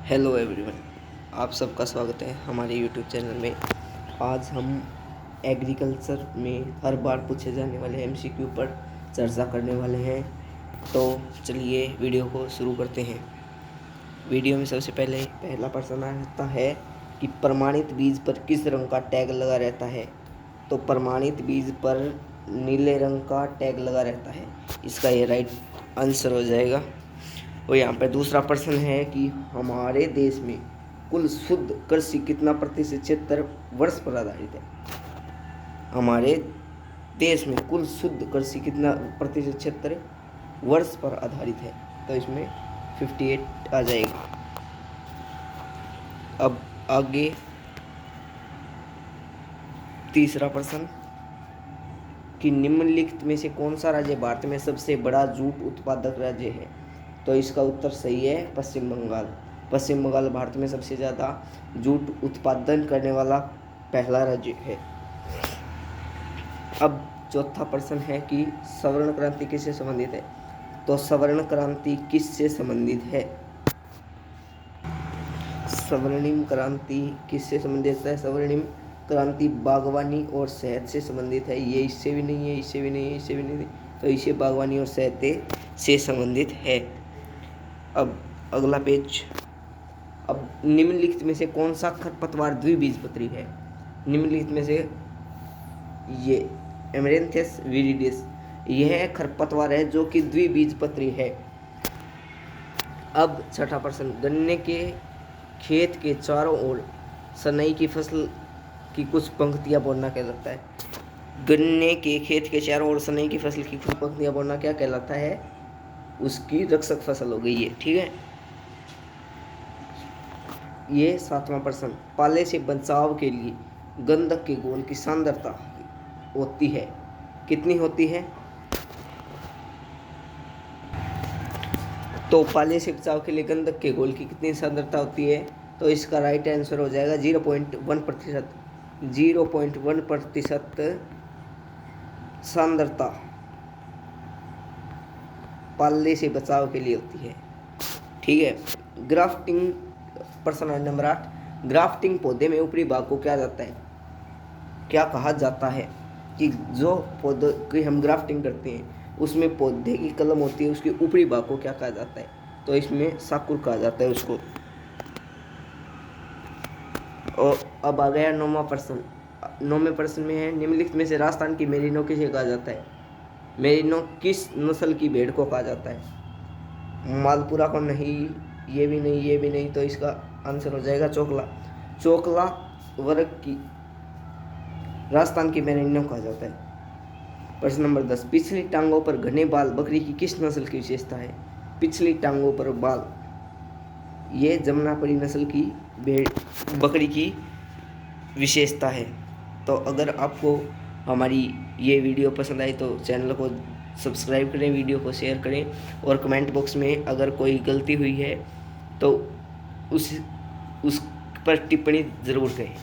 Hello everyone, आप सबका स्वागत है हमारे यूट्यूब चैनल में। आज हम एग्रीकल्चर में हर बार पूछे जाने वाले एमसीक्यू पर चर्चा करने वाले हैं। तो चलिए वीडियो को शुरू करते हैं। वीडियो में सबसे पहले पहला प्रश्न आता है कि प्रमाणित बीज पर किस रंग का टैग लगा रहता है। तो प्रमाणित बीज पर नीले रंग का टैग लगा रहता है, इसका ये राइट आंसर हो जाएगा। और यहाँ पर दूसरा प्रश्न है कि हमारे देश में कुल शुद्ध कृषि कितना प्रतिशत क्षेत्र वर्ष पर आधारित है। हमारे देश में कुल शुद्ध कृषि कितना प्रतिशत क्षेत्र वर्ष पर आधारित है, तो इसमें 58 आ जाएगा। अब आगे तीसरा प्रश्न कि निम्नलिखित में से कौन सा राज्य भारत में सबसे बड़ा जूट उत्पादक राज्य है। तो इसका उत्तर सही है, पश्चिम बंगाल। पश्चिम बंगाल भारत में सबसे ज़्यादा जूट उत्पादन करने वाला पहला राज्य है। अब चौथा प्रश्न है कि स्वर्ण क्रांति किससे संबंधित है। तो स्वर्ण क्रांति किससे संबंधित है। स्वर्णिम क्रांति किससे संबंधित है। स्वर्णिम क्रांति बागवानी और शहद से संबंधित है। ये इससे भी नहीं है, इससे भी नहीं है, इससे भी नहीं है, तो इसे बागवानी और शहद से संबंधित है। अब अगला पेज। अब निम्नलिखित में से कौन सा खरपतवार द्विबीजपत्री है। निम्नलिखित में से ये एमेरेंथस विरिडिस यह खरपतवार है जो कि द्विबीजपत्री है। अब छठा प्रश्न, गन्ने के खेत के चारों ओर सनई की फसल की कुछ पंक्तियां बोना कहलाता है। गन्ने के खेत के चारों ओर सनई की फसल की कुछ पंक्तियां बोना क्या कहलाता है। उसकी रक्षक फसल हो गई है, ठीक है। ये सातवां प्रश्न, पाले से बचाव के लिए गंधक के घोल की सांद्रता होती है, कितनी होती है। तो पाले से बचाव के लिए गंधक के घोल की कितनी सांद्रता होती है। तो इसका राइट आंसर हो जाएगा 0.1%। 0.1% सांद्रता पाले से बचाव के लिए होती है, ठीक है। ग्राफ्टिंग प्रश्न नंबर 8, ग्राफ्टिंग पौधे में ऊपरी भाग को क्या जाता है, क्या कहा जाता है। कि जो पौधे की हम ग्राफ्टिंग करते हैं उसमें पौधे की कलम होती है, उसके ऊपरी भाग को क्या कहा जाता है। तो इसमें साकुर कहा जाता है उसको। और अब आ गया नौवां प्रश्न। नौवें प्रश्न में है, निम्नलिखित में से राजस्थान की मेरिनो किसे कहा जाता है। मेरिनो किस नस्ल की भेड़ को कहा जाता है। मालपुरा को नहीं, ये भी नहीं, ये भी नहीं, तो इसका आंसर हो जाएगा चोकला। चोकला वर्ग की राजस्थान की मेरिनो कहा जाता है। प्रश्न नंबर 10, पिछली टांगों पर घने बाल बकरी की किस नस्ल की विशेषता है। पिछली टांगों पर बाल, ये जमुनापरी नस्ल की भेड़ बकरी की विशेषता है। तो अगर आपको हमारी ये वीडियो पसंद आई तो चैनल को सब्सक्राइब करें, वीडियो को शेयर करें और कमेंट बॉक्स में अगर कोई गलती हुई है तो उस पर टिप्पणी ज़रूर करें।